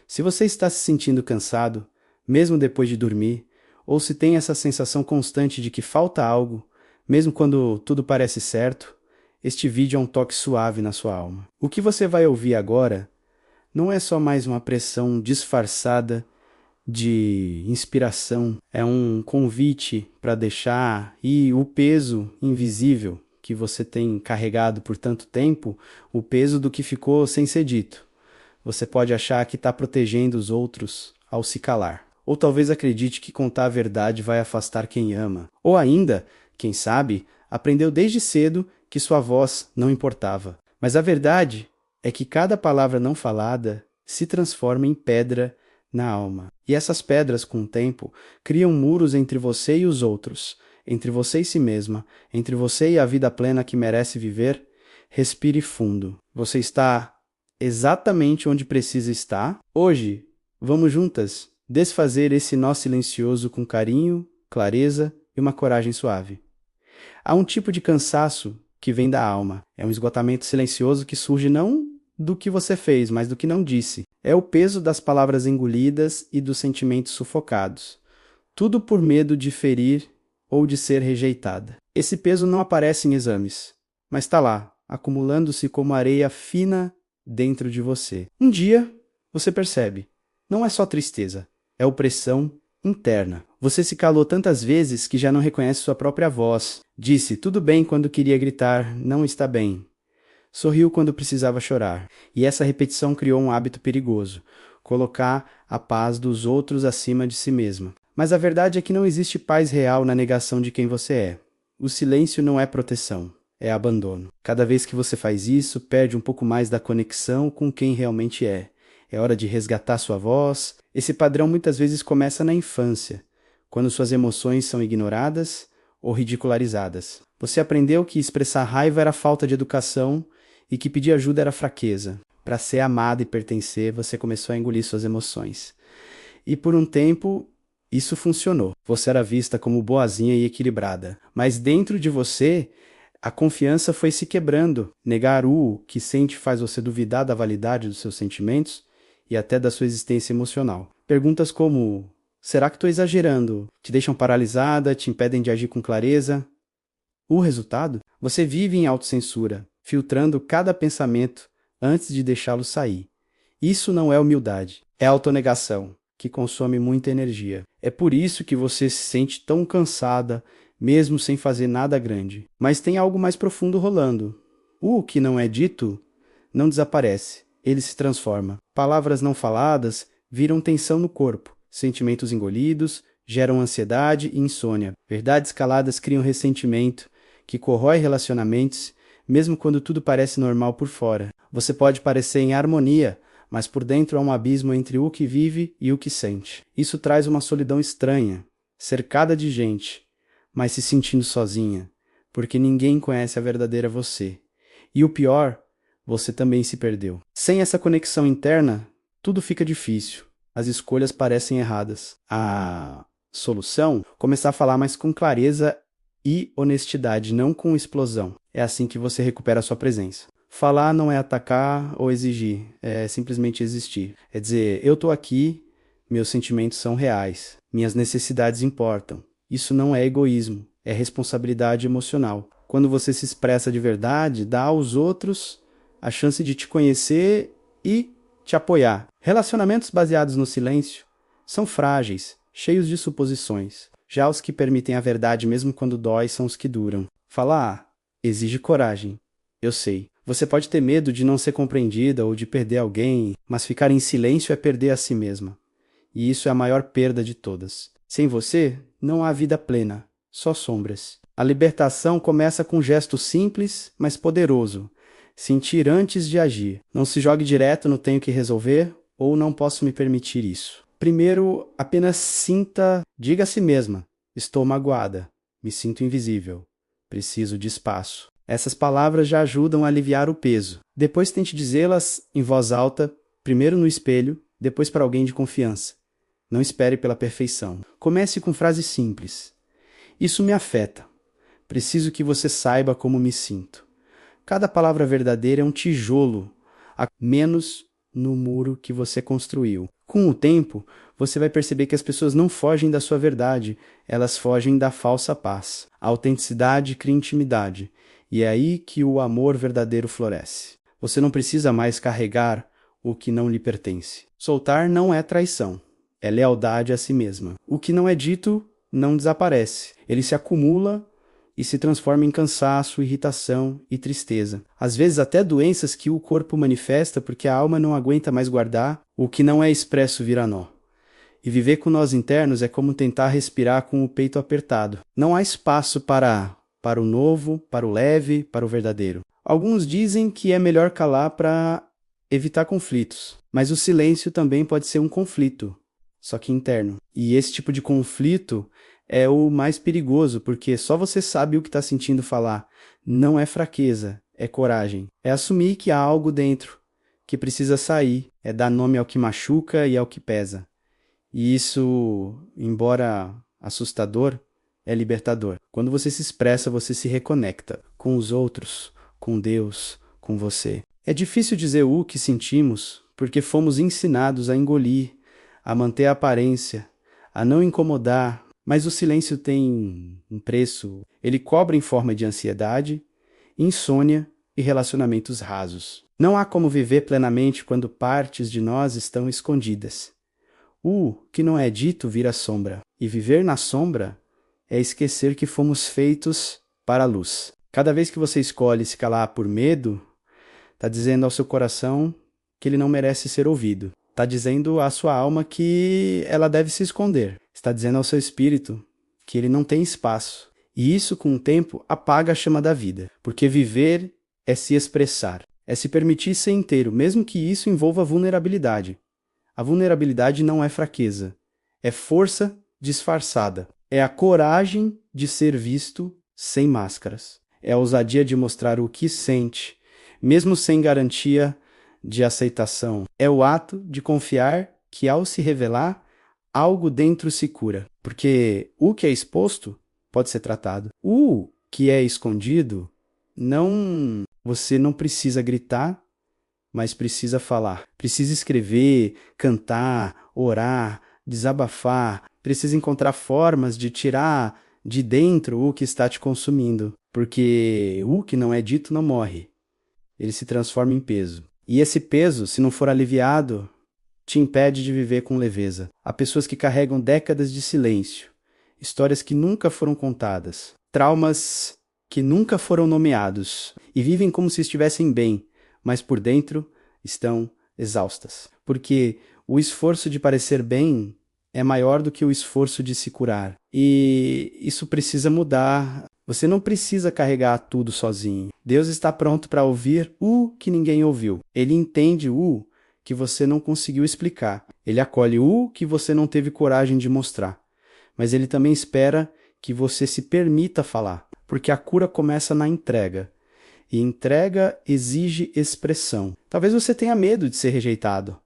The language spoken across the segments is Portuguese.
Se você está se sentindo cansado, mesmo depois de dormir, ou se tem essa sensação constante de que falta algo, mesmo quando tudo parece certo, este vídeo é um toque suave na sua alma. O que você vai ouvir agora não é só mais uma pressão disfarçada de inspiração, é um convite para deixar ir o peso invisível que você tem carregado por tanto tempo, o peso do que ficou sem ser dito. Você pode achar que está protegendo os outros ao se calar. Ou talvez acredite que contar a verdade vai afastar quem ama. Ou ainda, quem sabe, aprendeu desde cedo que sua voz não importava. Mas a verdade é que cada palavra não falada se transforma em pedra na alma. E essas pedras, com o tempo, criam muros entre você e os outros, entre você e si mesma, entre você e a vida plena que merece viver. Respire fundo. Você está exatamente onde precisa estar. Hoje, vamos juntas desfazer esse nó silencioso com carinho, clareza e uma coragem suave. Há um tipo de cansaço que vem da alma. É um esgotamento silencioso que surge não do que você fez, mas do que não disse. É o peso das palavras engolidas e dos sentimentos sufocados. Tudo por medo de ferir ou de ser rejeitada. Esse peso não aparece em exames, mas está lá, acumulando-se como areia fina dentro de você. Um dia, você percebe, não é só tristeza, é opressão interna. Você se calou tantas vezes que já não reconhece sua própria voz. Disse tudo bem quando queria gritar, não está bem. Sorriu quando precisava chorar. E essa repetição criou um hábito perigoso, colocar a paz dos outros acima de si mesma. Mas a verdade é que não existe paz real na negação de quem você é. O silêncio não é proteção, é abandono. Cada vez que você faz isso, perde um pouco mais da conexão com quem realmente é. É hora de resgatar sua voz. Esse padrão muitas vezes começa na infância, quando suas emoções são ignoradas ou ridicularizadas. Você aprendeu que expressar raiva era falta de educação e que pedir ajuda era fraqueza. Para ser amado e pertencer, você começou a engolir suas emoções. E por um tempo, isso funcionou. Você era vista como boazinha e equilibrada. Mas dentro de você, a confiança foi se quebrando. Negar o que sente faz você duvidar da validade dos seus sentimentos e até da sua existência emocional. Perguntas como: será que estou exagerando? Te deixam paralisada, te impedem de agir com clareza. O resultado? Você vive em autocensura, filtrando cada pensamento antes de deixá-lo sair. Isso não é humildade, é autonegação, que consome muita energia. É por isso que você se sente tão cansada, mesmo sem fazer nada grande. Mas tem algo mais profundo rolando. O que não é dito não desaparece, ele se transforma. Palavras não faladas viram tensão no corpo, sentimentos engolidos geram ansiedade e insônia. Verdades caladas criam ressentimento, que corrói relacionamentos, mesmo quando tudo parece normal por fora. Você pode parecer em harmonia, mas por dentro há um abismo entre o que vive e o que sente. Isso traz uma solidão estranha, cercada de gente, mas se sentindo sozinha, porque ninguém conhece a verdadeira você. E o pior, você também se perdeu. Sem essa conexão interna, tudo fica difícil. As escolhas parecem erradas. A solução? Começar a falar mais com clareza e honestidade, não com explosão. É assim que você recupera a sua presença. Falar não é atacar ou exigir, é simplesmente existir. É dizer, eu estou aqui, meus sentimentos são reais, minhas necessidades importam. Isso não é egoísmo, é responsabilidade emocional. Quando você se expressa de verdade, dá aos outros a chance de te conhecer e te apoiar. Relacionamentos baseados no silêncio são frágeis, cheios de suposições. Já os que permitem a verdade mesmo quando dói são os que duram. Falar exige coragem, eu sei. Você pode ter medo de não ser compreendida ou de perder alguém, mas ficar em silêncio é perder a si mesma. E isso é a maior perda de todas. Sem você, não há vida plena, só sombras. A libertação começa com um gesto simples, mas poderoso. Sentir antes de agir. Não se jogue direto no tenho que resolver ou não posso me permitir isso. Primeiro, apenas sinta, diga a si mesma, estou magoada, me sinto invisível, preciso de espaço. Essas palavras já ajudam a aliviar o peso. Depois tente dizê-las em voz alta, primeiro no espelho, depois para alguém de confiança. Não espere pela perfeição. Comece com frases simples. Isso me afeta. Preciso que você saiba como me sinto. Cada palavra verdadeira é um tijolo, a menos no muro que você construiu. Com o tempo, você vai perceber que as pessoas não fogem da sua verdade, elas fogem da falsa paz. A autenticidade cria intimidade, e é aí que o amor verdadeiro floresce. Você não precisa mais carregar o que não lhe pertence. Soltar não é traição, é lealdade a si mesma. O que não é dito não desaparece, ele se acumula e se transforma em cansaço, irritação e tristeza. Às vezes até doenças que o corpo manifesta porque a alma não aguenta mais guardar, o que não é expresso vira nó. E viver com nós internos é como tentar respirar com o peito apertado. Não há espaço para o novo, para o leve, para o verdadeiro. Alguns dizem que é melhor calar para evitar conflitos, mas o silêncio também pode ser um conflito, só que interno. E esse tipo de conflito é o mais perigoso, porque só você sabe o que está sentindo falar. Não é fraqueza, é coragem. É assumir que há algo dentro, que precisa sair. É dar nome ao que machuca e ao que pesa. E isso, embora assustador, é libertador. Quando você se expressa, você se reconecta com os outros, com Deus, com você. É difícil dizer o que sentimos, porque fomos ensinados a engolir, a manter a aparência, a não incomodar. Mas o silêncio tem um preço. Ele cobra em forma de ansiedade, insônia e relacionamentos rasos. Não há como viver plenamente quando partes de nós estão escondidas. O que não é dito vira sombra. E viver na sombra é esquecer que fomos feitos para a luz. Cada vez que você escolhe se calar por medo, está dizendo ao seu coração que ele não merece ser ouvido. Está dizendo à sua alma que ela deve se esconder. Está dizendo ao seu espírito que ele não tem espaço. E isso, com o tempo, apaga a chama da vida. Porque viver é se expressar, é se permitir ser inteiro, mesmo que isso envolva vulnerabilidade. A vulnerabilidade não é fraqueza, é força disfarçada. É a coragem de ser visto sem máscaras. É a ousadia de mostrar o que sente, mesmo sem garantia de aceitação. É o ato de confiar que, ao se revelar, algo dentro se cura. Porque o que é exposto pode ser tratado. O que é escondido, você não precisa gritar, mas precisa falar. Precisa escrever, cantar, orar, desabafar. Precisa encontrar formas de tirar de dentro o que está te consumindo. Porque o que não é dito não morre. Ele se transforma em peso. E esse peso, se não for aliviado, te impede de viver com leveza. Há pessoas que carregam décadas de silêncio, histórias que nunca foram contadas, traumas que nunca foram nomeados, e vivem como se estivessem bem, mas por dentro estão exaustas. Porque o esforço de parecer bem é maior do que o esforço de se curar. E isso precisa mudar. Você não precisa carregar tudo sozinho. Deus está pronto para ouvir o que ninguém ouviu. Ele entende o que você não conseguiu explicar. Ele acolhe o que você não teve coragem de mostrar. Mas ele também espera que você se permita falar, porque a cura começa na entrega. E entrega exige expressão. Talvez você tenha medo de ser rejeitado,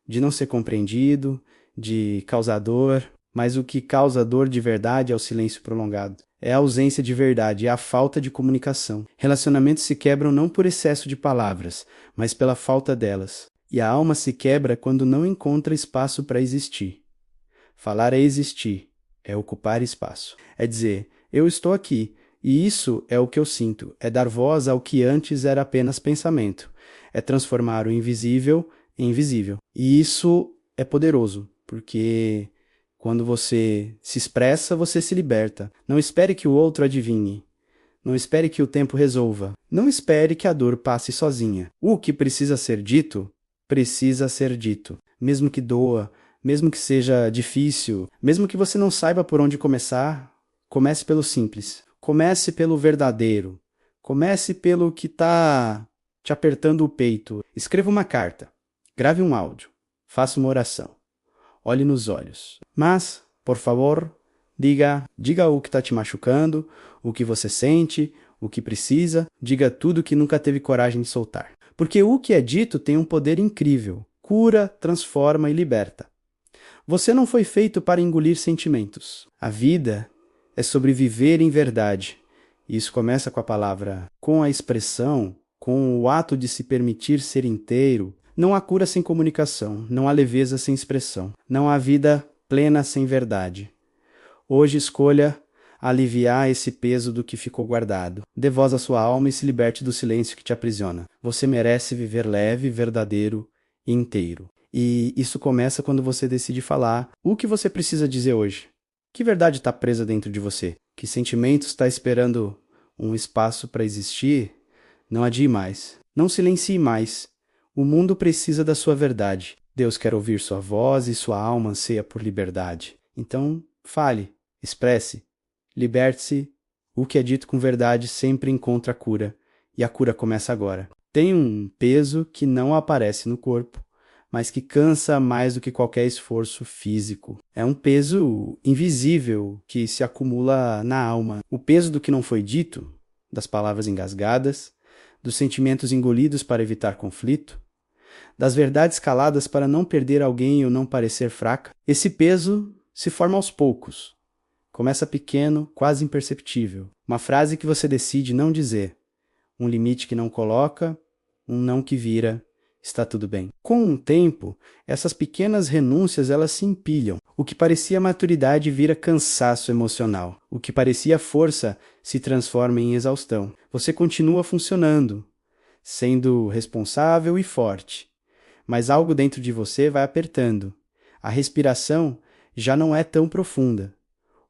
de não ser compreendido, de causar dor, mas o que causa dor de verdade é o silêncio prolongado. É a ausência de verdade, é a falta de comunicação. Relacionamentos se quebram não por excesso de palavras, mas pela falta delas. E a alma se quebra quando não encontra espaço para existir. Falar é existir, é ocupar espaço. É dizer, eu estou aqui, e isso é o que eu sinto. É dar voz ao que antes era apenas pensamento. É transformar o invisível em visível. E isso é poderoso, porque quando você se expressa, você se liberta. Não espere que o outro adivinhe. Não espere que o tempo resolva. Não espere que a dor passe sozinha. O que precisa ser dito mesmo que doa, mesmo que seja difícil, mesmo que você não saiba por onde começar, comece pelo simples, comece pelo verdadeiro, comece pelo que está te apertando o peito. Escreva uma carta, grave um áudio, faça uma oração, olhe nos olhos. Mas, por favor, diga o que está te machucando, o que você sente, o que precisa, diga tudo que nunca teve coragem de soltar. Porque o que é dito tem um poder incrível. Cura, transforma e liberta. Você não foi feito para engolir sentimentos. A vida é sobre viver em verdade. E isso começa com a palavra, com a expressão, com o ato de se permitir ser inteiro. Não há cura sem comunicação, não há leveza sem expressão, não há vida plena sem verdade. Hoje escolha aliviar esse peso do que ficou guardado. Dê voz à sua alma e se liberte do silêncio que te aprisiona. Você merece viver leve, verdadeiro e inteiro. E isso começa quando você decide falar o que você precisa dizer hoje. Que verdade está presa dentro de você? Que sentimento está esperando um espaço para existir? Não adie mais. Não silencie mais. O mundo precisa da sua verdade. Deus quer ouvir sua voz e sua alma anseia por liberdade. Então, fale, expresse, liberte-se. O que é dito com verdade sempre encontra cura. E a cura começa agora. Tem um peso que não aparece no corpo, mas que cansa mais do que qualquer esforço físico. É um peso invisível que se acumula na alma. O peso do que não foi dito, das palavras engasgadas, dos sentimentos engolidos para evitar conflito, das verdades caladas para não perder alguém ou não parecer fraca. Esse peso se forma aos poucos. Começa pequeno, quase imperceptível. Uma frase que você decide não dizer. Um limite que não coloca, um não que vira. Está tudo bem. Com o tempo, essas pequenas renúncias elas se empilham. O que parecia maturidade vira cansaço emocional. O que parecia força se transforma em exaustão. Você continua funcionando, sendo responsável e forte, mas algo dentro de você vai apertando. A respiração já não é tão profunda.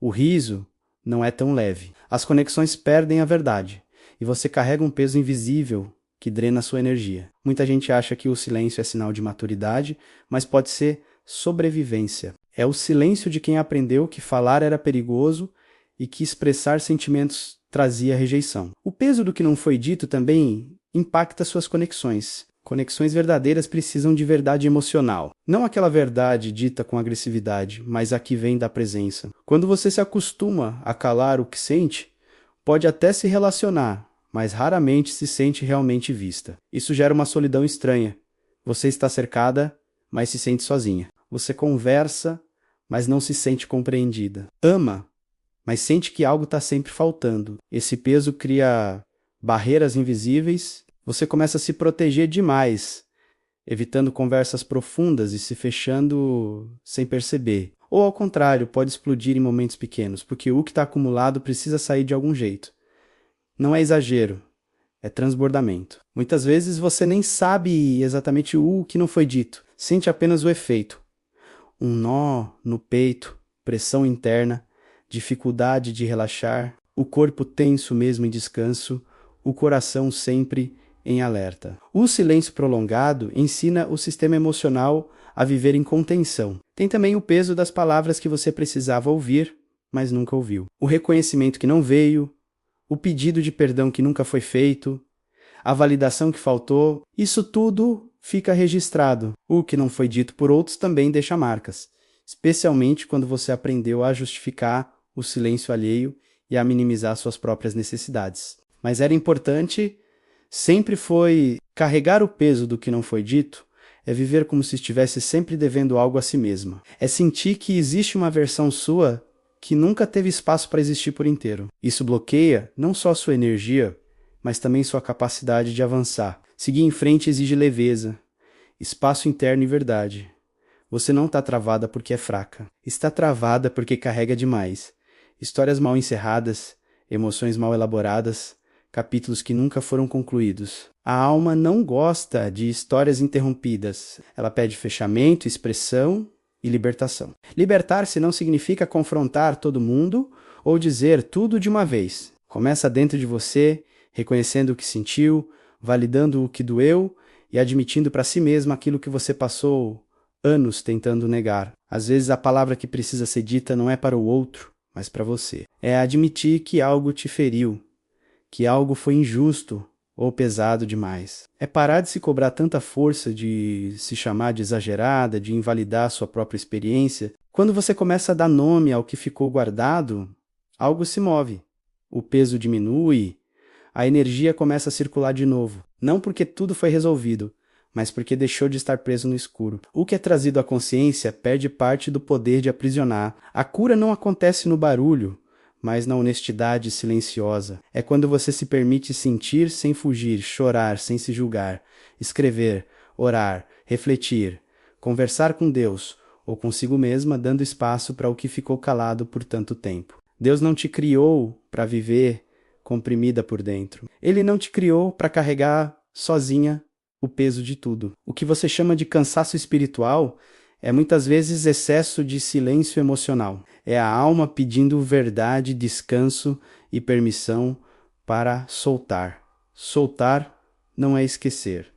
O riso não é tão leve. As conexões perdem a verdade e você carrega um peso invisível que drena a sua energia. Muita gente acha que o silêncio é sinal de maturidade, mas pode ser sobrevivência. É o silêncio de quem aprendeu que falar era perigoso e que expressar sentimentos trazia rejeição. O peso do que não foi dito também impacta suas conexões. Conexões verdadeiras precisam de verdade emocional. Não aquela verdade dita com agressividade, mas a que vem da presença. Quando você se acostuma a calar o que sente, pode até se relacionar, mas raramente se sente realmente vista. Isso gera uma solidão estranha. Você está cercada, mas se sente sozinha. Você conversa, mas não se sente compreendida. Ama, mas sente que algo está sempre faltando. Esse peso cria barreiras invisíveis. Você começa a se proteger demais, evitando conversas profundas e se fechando sem perceber. Ou ao contrário, pode explodir em momentos pequenos, porque o que está acumulado precisa sair de algum jeito. Não é exagero, é transbordamento. Muitas vezes você nem sabe exatamente o que não foi dito, sente apenas o efeito. Um nó no peito, pressão interna, dificuldade de relaxar, o corpo tenso mesmo em descanso, o coração sempre em alerta. O silêncio prolongado ensina o sistema emocional a viver em contenção. Tem também o peso das palavras que você precisava ouvir, mas nunca ouviu. O reconhecimento que não veio, o pedido de perdão que nunca foi feito, a validação que faltou, isso tudo fica registrado. O que não foi dito por outros também deixa marcas, especialmente quando você aprendeu a justificar o silêncio alheio e a minimizar suas próprias necessidades. Mas era importante, sempre foi carregar o peso do que não foi dito, é viver como se estivesse sempre devendo algo a si mesma. É sentir que existe uma versão sua que nunca teve espaço para existir por inteiro. Isso bloqueia não só sua energia, mas também sua capacidade de avançar. Seguir em frente exige leveza, espaço interno e verdade. Você não está travada porque é fraca. Está travada porque carrega demais. Histórias mal encerradas, emoções mal elaboradas, capítulos que nunca foram concluídos. A alma não gosta de histórias interrompidas. Ela pede fechamento, expressão e libertação. Libertar-se não significa confrontar todo mundo ou dizer tudo de uma vez. Começa dentro de você, reconhecendo o que sentiu, validando o que doeu e admitindo para si mesmo aquilo que você passou anos tentando negar. Às vezes a palavra que precisa ser dita não é para o outro, mas para você. É admitir que algo te feriu, que algo foi injusto ou pesado demais. É parar de se cobrar tanta força, de se chamar de exagerada, de invalidar sua própria experiência. Quando você começa a dar nome ao que ficou guardado, algo se move. O peso diminui, a energia começa a circular de novo. Não porque tudo foi resolvido, mas porque deixou de estar preso no escuro. O que é trazido à consciência perde parte do poder de aprisionar. A cura não acontece no barulho, mas na honestidade silenciosa. É quando você se permite sentir sem fugir, chorar sem se julgar, escrever, orar, refletir, conversar com Deus ou consigo mesma, dando espaço para o que ficou calado por tanto tempo. Deus não te criou para viver comprimida por dentro. Ele não te criou para carregar sozinha o peso de tudo. O que você chama de cansaço espiritual é muitas vezes excesso de silêncio emocional. É a alma pedindo verdade, descanso e permissão para soltar. Soltar não é esquecer.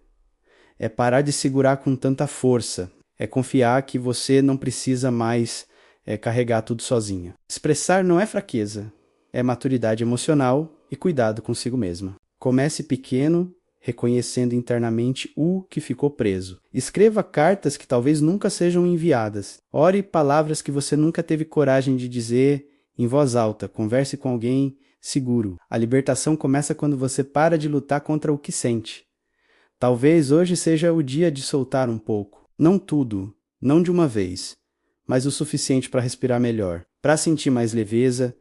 É parar de segurar com tanta força. É confiar que você não precisa mais carregar tudo sozinha. Expressar não é fraqueza, é maturidade emocional e cuidado consigo mesma. Comece pequeno, reconhecendo internamente o que ficou preso. Escreva cartas que talvez nunca sejam enviadas. Ore palavras que você nunca teve coragem de dizer em voz alta. Converse com alguém seguro. A libertação começa quando você para de lutar contra o que sente. Talvez hoje seja o dia de soltar um pouco. Não tudo, não de uma vez, mas o suficiente para respirar melhor, para sentir mais leveza,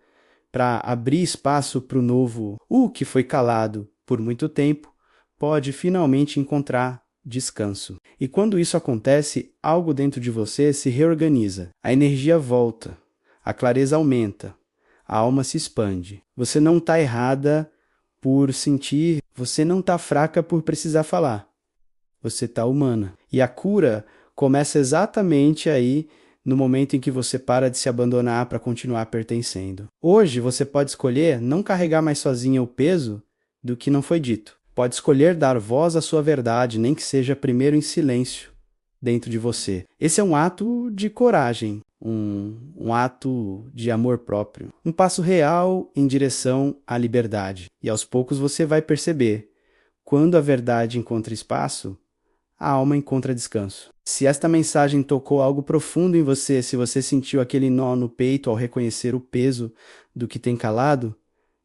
para abrir espaço para o novo. O que foi calado por muito tempo pode finalmente encontrar descanso. E quando isso acontece, algo dentro de você se reorganiza, a energia volta, a clareza aumenta, a alma se expande. Você não está errada por sentir, você não está fraca por precisar falar. Você está humana. E a cura começa exatamente aí, no momento em que você para de se abandonar para continuar pertencendo. Hoje você pode escolher não carregar mais sozinha o peso do que não foi dito. Pode escolher dar voz à sua verdade, nem que seja primeiro em silêncio dentro de você. Esse é um ato de coragem, um ato de amor próprio. Um passo real em direção à liberdade. E aos poucos você vai perceber, quando a verdade encontra espaço, a alma encontra descanso. Se esta mensagem tocou algo profundo em você, se você sentiu aquele nó no peito ao reconhecer o peso do que tem calado,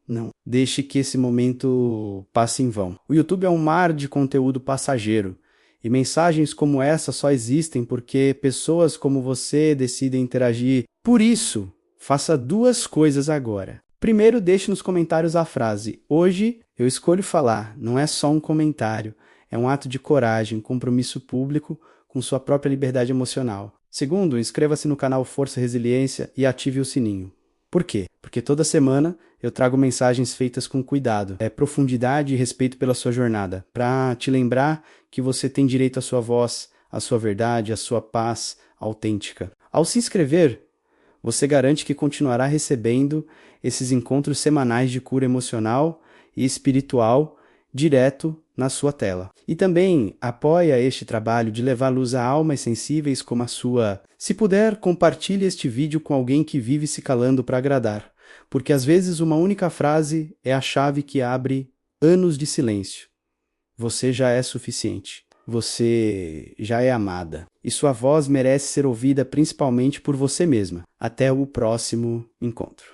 não deixe que esse momento passe em vão. O YouTube é um mar de conteúdo passageiro, e mensagens como essa só existem porque pessoas como você decidem interagir. Por isso, faça duas coisas agora. Primeiro, deixe nos comentários a frase: hoje eu escolho falar. Não é só um comentário, é um ato de coragem, compromisso público com sua própria liberdade emocional. Segundo, inscreva-se no canal Força Resiliência e ative o sininho. Por quê? Porque toda semana eu trago mensagens feitas com cuidado, profundidade e respeito pela sua jornada, para te lembrar que você tem direito à sua voz, à sua verdade, à sua paz autêntica. Ao se inscrever, você garante que continuará recebendo esses encontros semanais de cura emocional e espiritual direto na sua tela. E também apoia este trabalho de levar luz a almas sensíveis como a sua. Se puder, compartilhe este vídeo com alguém que vive se calando para agradar, porque às vezes uma única frase é a chave que abre anos de silêncio. Você já é suficiente. Você já é amada. E sua voz merece ser ouvida principalmente por você mesma. Até o próximo encontro.